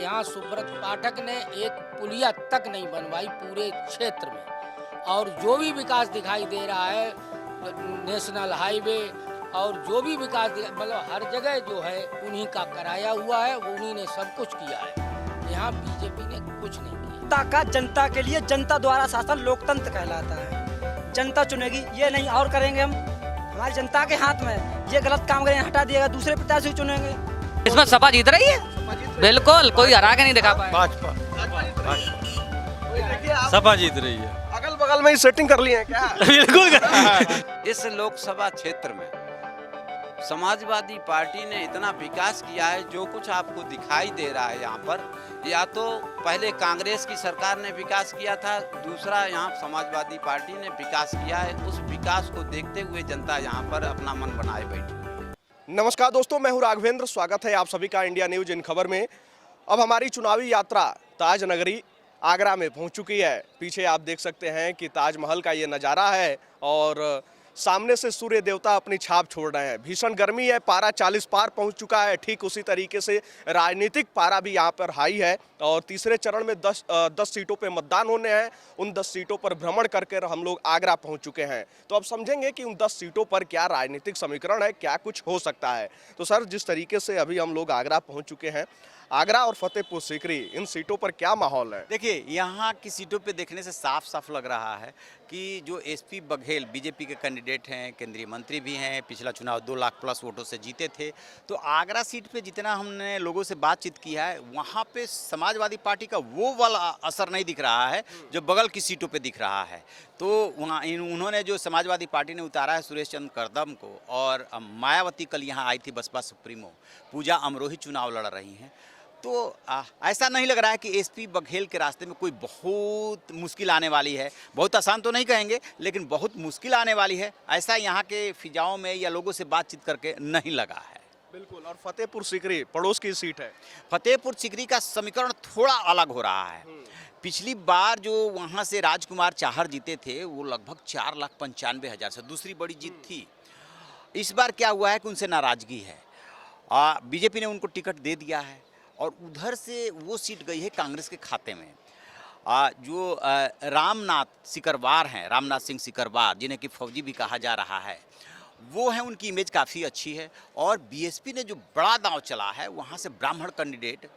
यहाँ सुब्रत पाठक ने एक पुलिया तक नहीं बनवाई पूरे क्षेत्र में। और जो भी विकास दिखाई दे रहा है, नेशनल हाईवे और जो भी विकास मतलब हर जगह जो है उन्हीं का कराया हुआ है, उन्हीं ने सब कुछ किया है। यहाँ बीजेपी ने कुछ नहीं किया। जनता का जनता के लिए, जनता द्वारा शासन लोकतंत्र कहलाता है। जनता चुनेगी, ये नहीं और करेंगे हम। हमारी जनता के हाथ में, ये गलत काम करें हटा दिएगा, दूसरे प्रत्याशी चुनेंगे। इसमें सपा जीत रही है, बिल्कुल कोई हरा के नहीं दिखा पाया। भाजपा सपा जीत रही है। अगल बगल में ही सेटिंग कर लिए हैं क्या? बिल्कुल। इस लोकसभा क्षेत्र में समाजवादी पार्टी ने इतना विकास किया है, जो कुछ आपको दिखाई दे रहा है यहाँ पर, या तो पहले कांग्रेस की सरकार ने विकास किया था, दूसरा यहाँ समाजवादी पार्टी ने विकास किया है। उस विकास को देखते हुए जनता यहाँ पर अपना मन बनाए बैठी। नमस्कार दोस्तों, मैं हूं राघवेंद्र। स्वागत है आप सभी का इंडिया न्यूज इन खबर में। अब हमारी चुनावी यात्रा ताज नगरी आगरा में पहुंच चुकी है। पीछे आप देख सकते हैं कि ताजमहल का ये नज़ारा है और सामने से सूर्य देवता अपनी छाप छोड़ रहे हैं। भीषण गर्मी है, पारा 40 पार पहुंच चुका है। ठीक उसी तरीके से राजनीतिक पारा भी यहां पर हाई है और तीसरे चरण में 10 सीटों पे मतदान होने हैं। उन 10 सीटों पर भ्रमण करके हम लोग आगरा पहुंच चुके हैं। तो अब समझेंगे कि उन 10 सीटों पर क्या राजनीतिक समीकरण है, क्या कुछ हो सकता है। तो सर, जिस तरीके से अभी हम लोग आगरा पहुँच चुके हैं, आगरा और फतेहपुर सीकरी, इन सीटों पर क्या माहौल है? देखिए, यहाँ की सीटों पे देखने से साफ साफ लग रहा है कि जो एसपी बघेल बीजेपी के कैंडिडेट हैं, केंद्रीय मंत्री भी हैं, पिछला चुनाव 2 लाख प्लस वोटों से जीते थे। तो आगरा सीट पे जितना हमने लोगों से बातचीत किया है, वहाँ पे समाजवादी पार्टी का वो वाला असर नहीं दिख रहा है जो बगल की सीटों पे दिख रहा है। तो वहाँ उन्होंने जो समाजवादी पार्टी ने उतारा है सुरेश चंद्र करदम को, और मायावती कल यहाँ आई थी, बसपा सुप्रीमो पूजा अमरोही चुनाव लड़ रही हैं। तो ऐसा नहीं लग रहा है कि एसपी बघेल के रास्ते में कोई बहुत मुश्किल आने वाली है। बहुत आसान तो नहीं कहेंगे, लेकिन बहुत मुश्किल आने वाली है, ऐसा यहाँ के फिजाओं में या लोगों से बातचीत करके नहीं लगा है। बिल्कुल। और फतेहपुर सीकरी पड़ोस की सीट है। फतेहपुर सीकरी का समीकरण थोड़ा अलग हो रहा है। पिछली बार जो वहाँ से राजकुमार चाहर जीते थे, वो लगभग 4,95,000 से दूसरी बड़ी जीत थी। इस बार क्या हुआ है कि उनसे नाराजगी है। बीजेपी ने उनको टिकट दे दिया है और उधर से वो सीट गई है कांग्रेस के खाते में। जो रामनाथ सिकरवार हैं, रामनाथ सिंह सिकरवार, जिन्हें कि फौजी भी कहा जा रहा है, वो हैं, उनकी इमेज काफ़ी अच्छी है। और बीएसपी ने जो बड़ा दांव चला है, वहाँ से ब्राह्मण कैंडिडेट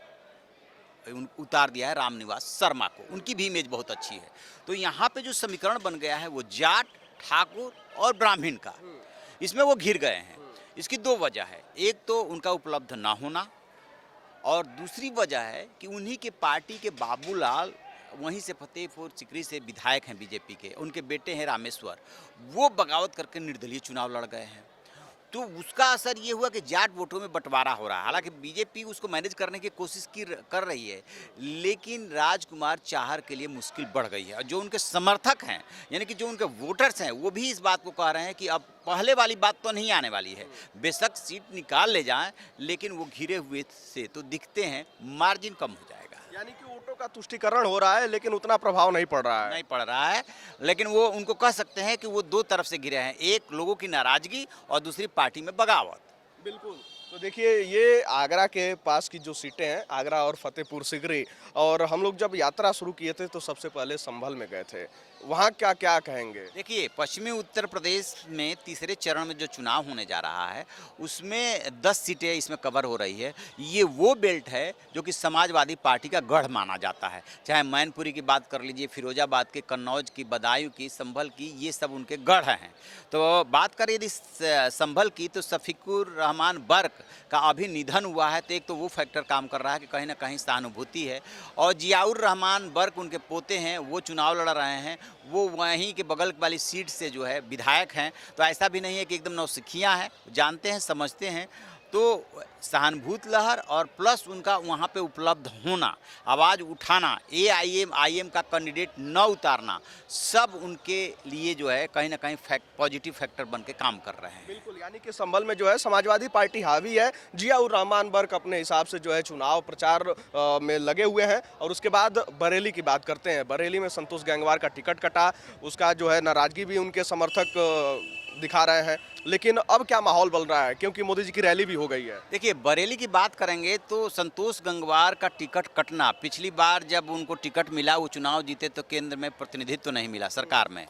उतार दिया है रामनिवास शर्मा को, उनकी भी इमेज बहुत अच्छी है। तो यहाँ पे जो समीकरण बन गया है वो जाट, ठाकुर और ब्राह्मण का, इसमें वो घिर गए हैं। इसकी 2 वजह है। एक तो उनका उपलब्ध ना होना, और दूसरी वजह है कि उन्हीं के पार्टी के बाबूलाल वहीं से फतेहपुर सीकरी से विधायक हैं बीजेपी के, उनके बेटे हैं रामेश्वर, वो बगावत करके निर्दलीय चुनाव लड़ गए हैं। तो उसका असर ये हुआ कि जाट वोटों में बंटवारा हो रहा है। हालांकि बीजेपी उसको मैनेज करने की कोशिश कर रही है, लेकिन राजकुमार चाहर के लिए मुश्किल बढ़ गई है। और जो उनके समर्थक हैं, यानी कि जो उनके वोटर्स हैं, वो भी इस बात को कह रहे हैं कि अब पहले वाली बात तो नहीं आने वाली है। बेशक सीट निकाल ले जाएं, लेकिन वो घिरे हुए से तो दिखते हैं, मार्जिन कम हो जाएगा। यानी कि वोटों का तुष्टीकरण हो रहा है, लेकिन उतना प्रभाव नहीं पड़ रहा है। नहीं पड़ रहा है, लेकिन वो उनको कह सकते हैं कि वो 2 तरफ से घिरे हैं, एक लोगों की नाराजगी और दूसरी पार्टी में बगावत। बिल्कुल। तो देखिए, ये आगरा के पास की जो सीटें हैं, आगरा और फतेहपुर सीकरी, और हम लोग जब यात्रा शुरू किए थे तो सबसे पहले संभल में गए थे। वहाँ क्या क्या कहेंगे? देखिए, पश्चिमी उत्तर प्रदेश में तीसरे चरण में जो चुनाव होने जा रहा है, उसमें 10 सीटें इसमें कवर हो रही है। ये वो बेल्ट है जो कि समाजवादी पार्टी का गढ़ माना जाता है। चाहे मैनपुरी की बात कर लीजिए, फिरोजाबाद के, कन्नौज की, बदायूं की, संभल की, ये सब उनके गढ़ हैं। तो बात करें यदि संभल की, तो शफीकुर रहमान बर्क का अभी निधन हुआ है, तो एक तो वो फैक्टर काम कर रहा है कि कहीं ना कहीं सहानुभूति है। और जियाउर रहमान बर्क, उनके पोते हैं, वो चुनाव लड़ रहे हैं, वो वहीं के बगल वाली सीट से जो है विधायक हैं। तो ऐसा भी नहीं है कि एकदम नौसिखियाँ हैं, जानते हैं, समझते हैं। तो सहानुभूति लहर और प्लस उनका वहाँ पे उपलब्ध होना, आवाज़ उठाना, AIM का कैंडिडेट न उतारना, सब उनके लिए जो है कहीं ना कहीं पॉजिटिव फैक्टर बन के काम कर रहे हैं। बिल्कुल। यानी कि संभल में जो है समाजवादी पार्टी हावी है। जियाउर रहमान बर्क अपने हिसाब से जो है चुनाव प्रचार में लगे हुए हैं। और उसके बाद बरेली की बात करते हैं। बरेली में संतोष गंगवार का टिकट कटा, उसका जो है नाराजगी भी उनके समर्थक दिखा रहे हैं, लेकिन अब क्या माहौल बन रहा है क्योंकि मोदी जी की रैली भी हो गई है। देखिए, बरेली की बात करेंगे तो संतोष गंगवार का टिकट कटना, पिछली बार जब उनको टिकट मिला, वो चुनाव जीते तो केंद्र में प्रतिनिधित्व नहीं मिला सरकार में,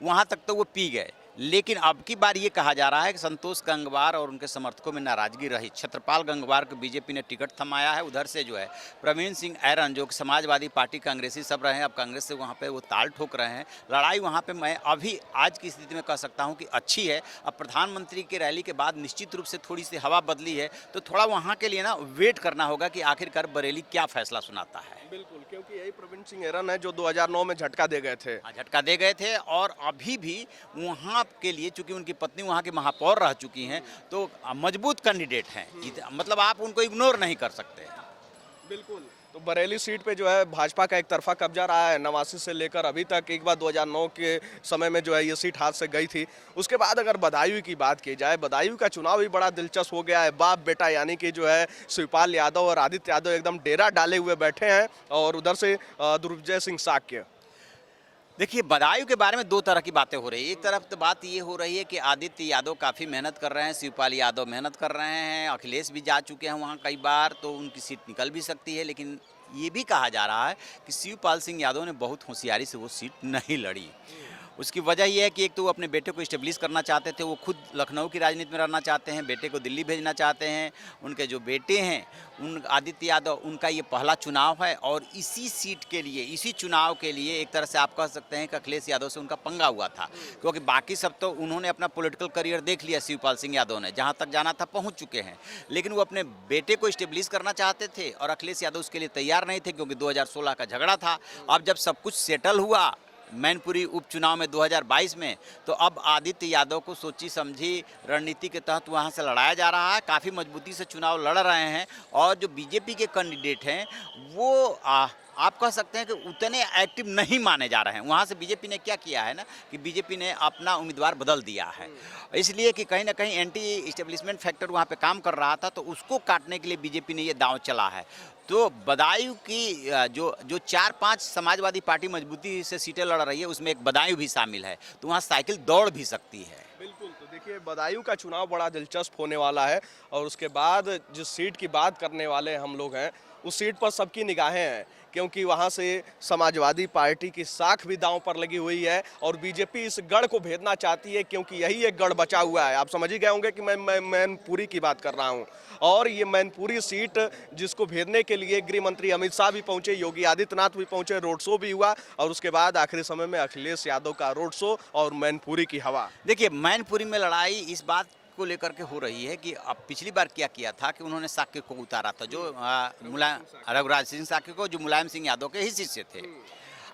वहाँ तक तो वो पी गए। लेकिन अब की बार ये कहा जा रहा है कि संतोष गंगवार और उनके समर्थकों में नाराजगी रही। छत्रपाल गंगवार को बीजेपी ने टिकट थमाया है। उधर से जो है प्रवीण सिंह ऐरन, जो कि समाजवादी पार्टी कांग्रेसी सब रहे हैं, अब कांग्रेस से वहाँ पे वो ताल ठोक रहे हैं। लड़ाई वहाँ पे मैं अभी आज की स्थिति में कह सकता हूँ कि अच्छी है। अब प्रधानमंत्री की रैली के बाद निश्चित रूप से थोड़ी सी हवा बदली है, तो थोड़ा वहाँ के लिए ना वेट करना होगा कि आखिरकार बरेली क्या फैसला सुनाता है। बिल्कुल, क्योंकि यही प्रवीण सिंह ऐरन है जो 2009 में झटका दे गए थे। झटका दे गए थे, और अभी भी वहाँ के लिए, चूंकि उनकी पत्नी वहाँ की महापौर रह चुकी हैं, तो मजबूत कैंडिडेट हैं। मतलब आप उनको इग्नोर नहीं कर सकते। बिल्कुल, तो बरेली सीट पे जो है भाजपा का एक तरफा कब्जा रहा है 89 से लेकर अभी तक। एक बार 2009 के समय में जो है ये सीट हाथ से गई थी। उसके बाद अगर बदायूं की बात की जाए, बदायूं का चुनाव भी बड़ा दिलचस्प हो गया है। बाप बेटा यानी कि जो है शिवपाल यादव और आदित्य यादव एकदम डेरा डाले हुए बैठे हैं, और उधर से दुर्जय सिंह साक्य। देखिए, बदायूं के बारे में दो तरह की बातें हो रही है। एक तरफ तो बात ये हो रही है कि आदित्य यादव काफ़ी मेहनत कर रहे हैं, शिवपाल यादव मेहनत कर रहे हैं, अखिलेश भी जा चुके हैं वहाँ कई बार, तो उनकी सीट निकल भी सकती है। लेकिन ये भी कहा जा रहा है कि शिवपाल सिंह यादव ने बहुत होशियारी से वो सीट नहीं लड़ी। उसकी वजह यह है कि एक तो वो अपने बेटे को इस्टेब्लिश करना चाहते थे, वो खुद लखनऊ की राजनीति में रहना चाहते हैं, बेटे को दिल्ली भेजना चाहते हैं। उनके जो बेटे हैं, उन आदित्य यादव, उनका ये पहला चुनाव है, और इसी सीट के लिए, इसी चुनाव के लिए एक तरह से आप कह सकते हैं कि अखिलेश यादव से उनका पंगा हुआ था। क्योंकि बाकी सब तो उन्होंने अपना पॉलिटिकल करियर देख लिया, शिवपाल सिंह यादव ने जहाँ तक जाना था पहुँच चुके हैं। लेकिन वो अपने बेटे को इस्टेब्लिश करना चाहते थे, और अखिलेश यादव उसके लिए तैयार नहीं थे, क्योंकि 2016 का झगड़ा था। अब जब सब कुछ सेटल हुआ मैनपुरी उपचुनाव में 2022 में, तो अब आदित्य यादव को सोची समझी रणनीति के तहत वहां से लड़ाया जा रहा है। काफ़ी मजबूती से चुनाव लड़ रहे हैं, और जो बीजेपी के कैंडिडेट हैं वो आप कह सकते हैं कि उतने एक्टिव नहीं माने जा रहे हैं। वहाँ से बीजेपी ने क्या किया है ना, कि बीजेपी ने अपना उम्मीदवार बदल दिया है, इसलिए कि कहीं ना कहीं एंटी इस्टेब्लिशमेंट फैक्टर वहाँ पे काम कर रहा था, तो उसको काटने के लिए बीजेपी ने ये दांव चला है। तो बदायूं की जो 4-5 समाजवादी पार्टी मजबूती से सीटें लड़ रही है, उसमें एक बदायूं भी शामिल है, तो वहाँ साइकिल दौड़ भी सकती है। बिल्कुल, तो देखिए बदायूं का चुनाव बड़ा दिलचस्प होने वाला है, और उसके बाद जिस सीट की बात करने वाले हम लोग हैं, उस सीट पर सबकी निगाहें हैं, क्योंकि वहाँ से समाजवादी पार्टी की साख भी दांव पर लगी हुई है, और बीजेपी इस गढ़ को भेदना चाहती है, क्योंकि यही एक गढ़ बचा हुआ है। आप समझ ही गए होंगे कि मैं मैनपुरी की बात कर रहा हूँ, और ये मैनपुरी सीट जिसको भेदने के लिए गृह मंत्री अमित शाह भी पहुंचे, योगी आदित्यनाथ भी पहुंचे, रोड शो भी हुआ, और उसके बाद आखिरी समय में अखिलेश यादव का रोड शो और मैनपुरी की हवा। देखिए, मैनपुरी में लड़ाई इस बात को लेकर के हो रही है कि अब पिछली बार क्या किया था कि उन्होंने साक्य को उतारा था, जो रघुराज सिंह साक्य को, जो मुलायम सिंह यादव के ही शिष्य थे।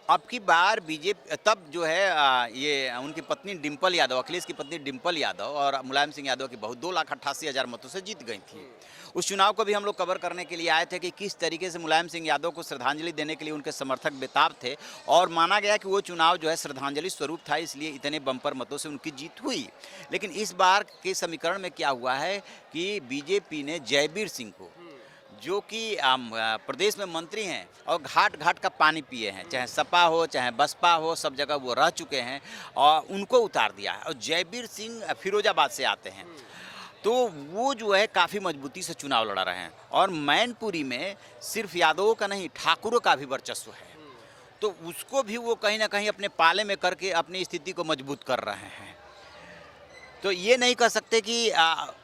अब की बार बीजेपी तब जो है ये उनकी पत्नी डिम्पल यादव, अखिलेश की पत्नी डिम्पल यादव और मुलायम सिंह यादव की बहू 2,88,000 मतों से जीत गई थी। उस चुनाव को भी हम लोग कवर करने के लिए आए थे कि किस तरीके से मुलायम सिंह यादव को श्रद्धांजलि देने के लिए उनके समर्थक बेताब थे, और माना गया कि वो चुनाव जो है श्रद्धांजलि स्वरूप था, इसलिए इतने बम्पर मतों से उनकी जीत हुई। लेकिन इस बार के समीकरण में क्या हुआ है कि बीजेपी ने जयबीर सिंह को, जो कि प्रदेश में मंत्री हैं और घाट घाट का पानी पिए हैं, चाहे सपा हो चाहे बसपा हो, सब जगह वो रह चुके हैं, और उनको उतार दिया है। और जयबीर सिंह फिरोजाबाद से आते हैं, तो वो जो है काफ़ी मजबूती से चुनाव लड़ा रहे हैं। और मैनपुरी में सिर्फ यादवों का नहीं, ठाकुरों का भी वर्चस्व है, तो उसको भी वो कहीं ना कहीं अपने पाले में करके अपनी स्थिति को मजबूत कर रहे हैं। तो ये नहीं कह सकते कि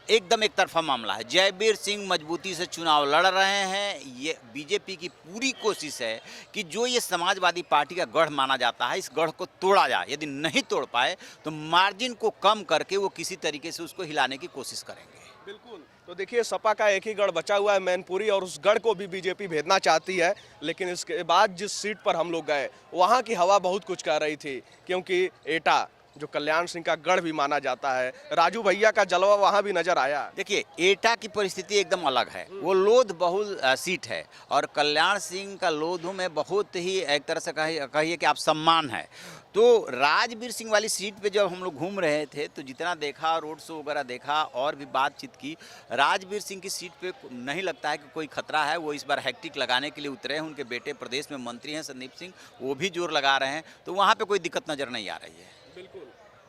एकदम एक तरफा मामला है। जयबीर सिंह मजबूती से चुनाव लड़ रहे हैं। ये बीजेपी की पूरी कोशिश है कि जो ये समाजवादी पार्टी का गढ़ माना जाता है, इस गढ़ को तोड़ा जाए। यदि नहीं तोड़ पाए तो मार्जिन को कम करके वो किसी तरीके से उसको हिलाने की कोशिश करेंगे। बिल्कुल, तो देखिए सपा का एक ही गढ़ बचा हुआ है मैनपुरी, और उस गढ़ को भी बीजेपी भेदना चाहती है। लेकिन इसके बाद जिस सीट पर हम लोग गए, वहाँ की हवा बहुत कुछ कह रही थी, क्योंकि एटा जो कल्याण सिंह का गढ़ भी माना जाता है, राजू भैया का जलवा वहाँ भी नजर आया। देखिए, एटा की परिस्थिति एकदम अलग है, वो लोध बहुल सीट है, और कल्याण सिंह का लोधों में बहुत ही एक तरह से कहिए कि आप सम्मान है। तो राजवीर सिंह वाली सीट पे जब हम लोग घूम रहे थे, तो जितना देखा, रोड शो वगैरह देखा और भी बातचीत की, राजवीर सिंह की सीट पे नहीं लगता है कि कोई खतरा है। वो इस बार हैक्टिक लगाने के लिए उतरे हैं। उनके बेटे प्रदेश में मंत्री हैं संदीप सिंह, वो भी जोर लगा रहे हैं, तो वहाँ पे कोई दिक्कत नज़र नहीं आ रही है। बिल्कुल,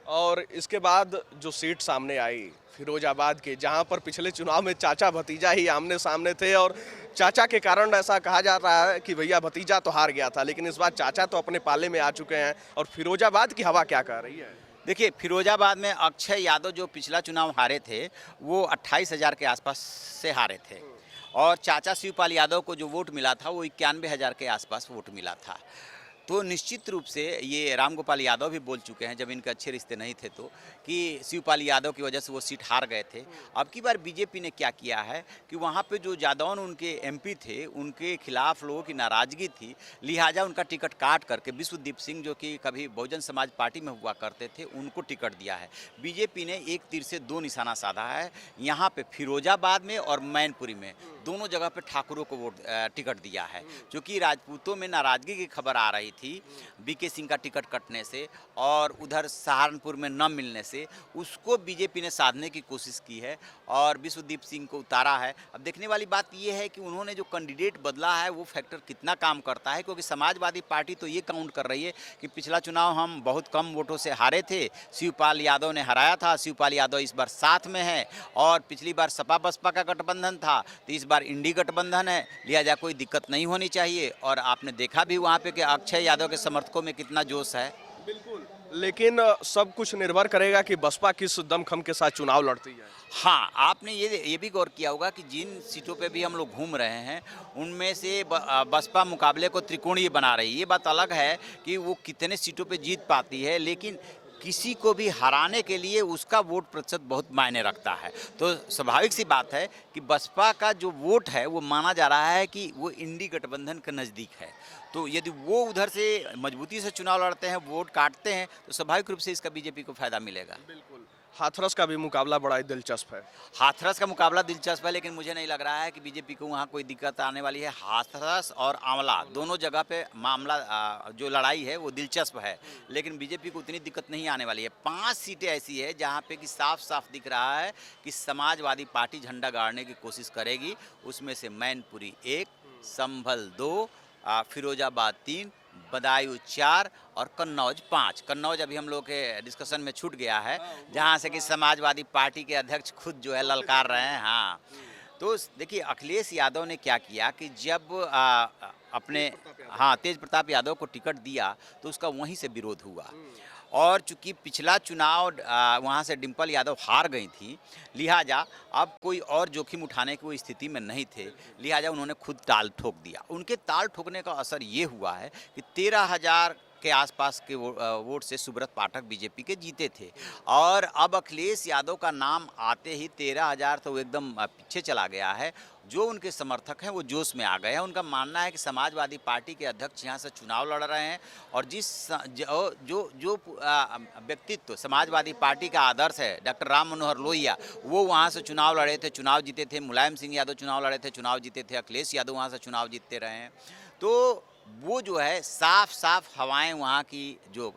और इसके बाद जो सीट सामने आई फिरोजाबाद के, जहां पर पिछले चुनाव में चाचा भतीजा ही आमने सामने थे और चाचा के कारण ऐसा कहा जा रहा है कि भैया भतीजा तो हार गया था, लेकिन इस बार चाचा तो अपने पाले में आ चुके हैं। और फिरोजाबाद की हवा क्या कह रही है? देखिए, फिरोजाबाद में अक्षय यादव जो पिछला चुनाव हारे थे वो 28,000 के आसपास से हारे थे और चाचा शिवपाल यादव को जो वोट मिला था वो 91,000 के आसपास वोट मिला था। तो निश्चित रूप से ये रामगोपाल यादव भी बोल चुके हैं, जब इनके अच्छे रिश्ते नहीं थे तो, कि शिवपाल यादव की वजह से वो सीट हार गए थे। अब की बार बीजेपी ने क्या किया है कि वहाँ पे जो जादौन उनके एमपी थे उनके खिलाफ लोगों की नाराज़गी थी, लिहाजा उनका टिकट काट करके विश्वदीप सिंह जो कि कभी बहुजन समाज पार्टी में हुआ करते थे उनको टिकट दिया है। बीजेपी ने एक तीर से दो निशाना साधा है, यहाँ पे फिरोजाबाद में और मैनपुरी में दोनों जगह पे ठाकुरों को टिकट दिया है। क्योंकि राजपूतों में नाराज़गी की खबर आ रही थी बीके सिंह का टिकट कटने से और उधर सहारनपुर में न मिलने से, उसको बीजेपी ने साधने की कोशिश की है और विश्वदीप सिंह को उतारा है। अब देखने वाली बात यह है कि उन्होंने जो कैंडिडेट बदला है वो फैक्टर कितना काम करता है, क्योंकि समाजवादी पार्टी तो ये काउंट कर रही है कि पिछला चुनाव हम बहुत कम वोटों से हारे थे, शिवपाल यादव ने हराया था, शिवपाल यादव इस बार साथ में है और पिछली बार सपा बसपा का गठबंधन था तो इस बार इंडी गठबंधन है, लिहाजा कोई दिक्कत नहीं होनी चाहिए। और आपने देखा भी वहाँ पे कि अक्षय यादव के समर्थकों में कितना जोश है। बिल्कुल, लेकिन सब कुछ निर्भर करेगा कि बसपा किस दमखम के साथ चुनाव लड़ती है। हाँ, आपने ये भी गौर किया होगा कि जिन सीटों पे भी हम लोग घूम रहे हैं उनमें से बसपा मुकाबले को त्रिकोणीय बना रही है। ये बात अलग है कि वो कितने सीटों पे जीत पाती है, लेकिन किसी को भी हराने के लिए उसका वोट प्रतिशत बहुत मायने रखता है। तो स्वाभाविक सी बात है कि बसपा का जो वोट है वो माना जा रहा है कि वो इंडी गठबंधन के नज़दीक है। तो यदि वो उधर से मजबूती से चुनाव लड़ते हैं, वोट काटते हैं, तो स्वाभाविक रूप से इसका बीजेपी को फायदा मिलेगा। बिल्कुल, हाथरस का भी मुकाबला बड़ा ही दिलचस्प है। हाथरस का मुकाबला दिलचस्प है, लेकिन मुझे नहीं लग रहा है कि बीजेपी को वहाँ कोई दिक्कत आने वाली है। हाथरस और आंवला दोनों जगह पे मामला जो लड़ाई है वो दिलचस्प है, लेकिन बीजेपी को उतनी दिक्कत नहीं आने वाली है। 5 सीटें ऐसी है जहाँ पे कि साफ साफ दिख रहा है कि समाजवादी पार्टी झंडा गाड़ने की कोशिश करेगी। उसमें से मैनपुरी 1, संभल 2, फिरोजाबाद 3, बदायूं 4 और कन्नौज 5। कन्नौज अभी हम लोग के डिस्कशन में छूट गया है, जहां से कि समाजवादी पार्टी के अध्यक्ष खुद जो है ललकार रहे हैं। हाँ, तो देखिए अखिलेश यादव ने क्या किया कि जब अपने तेज प्रताप यादव को टिकट दिया तो उसका वहीं से विरोध हुआ और चूंकि पिछला चुनाव वहाँ से डिम्पल यादव हार गई थी, लिहाजा अब कोई और जोखिम उठाने की वो स्थिति में नहीं थे, लिहाजा उन्होंने खुद ताल ठोक दिया। उनके ताल ठोकने का असर ये हुआ है कि 13,000 के आसपास के वोट से सुब्रत पाठक बीजेपी के जीते थे और अब अखिलेश यादव का नाम आते ही 13,000 तो एकदम पीछे चला गया है। जो उनके समर्थक हैं वो जोश में आ गए हैं। उनका मानना है कि समाजवादी पार्टी के अध्यक्ष यहाँ से चुनाव लड़ रहे हैं और जो व्यक्तित्व समाजवादी पार्टी का आदर्श है, डॉक्टर राम मनोहर लोहिया, वो वहाँ से चुनाव लड़े थे, चुनाव जीते थे। मुलायम सिंह यादव चुनाव लड़े थे, चुनाव जीते थे। अखिलेश यादव वहाँ से चुनाव जीतते रहे हैं। तो वो जो है साफ साफ हवाएं वहाँ की जो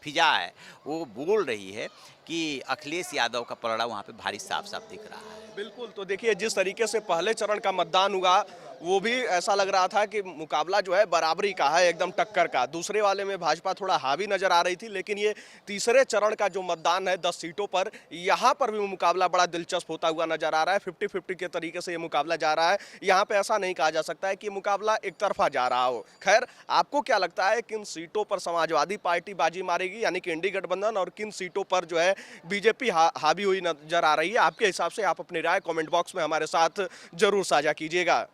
फिजा है वो बोल रही है कि अखिलेश यादव का पलड़ा वहाँ पे भारी साफ साफ दिख रहा है। बिल्कुल, तो देखिए जिस तरीके से पहले चरण का मतदान हुआ वो भी ऐसा लग रहा था कि मुकाबला जो है बराबरी का है, एकदम टक्कर का। दूसरे वाले में भाजपा थोड़ा हावी नजर आ रही थी, लेकिन ये तीसरे चरण का जो मतदान है 10 सीटों पर, यहाँ पर भी मुकाबला बड़ा दिलचस्प होता हुआ नजर आ रहा है। 50-50 के तरीके से ये मुकाबला जा रहा है। यहाँ पे ऐसा नहीं कहा जा सकता है कि मुकाबला एक तरफा जा रहा हो। खैर, आपको क्या लगता है किन सीटों पर समाजवादी पार्टी बाजी मारेगी, यानी कि इंडी गठबंधन, और किन सीटों पर जो है बीजेपी हावी हुई नजर आ रही है? आपके हिसाब से आप अपनी राय कमेंट बॉक्स में हमारे साथ जरूर साझा कीजिएगा।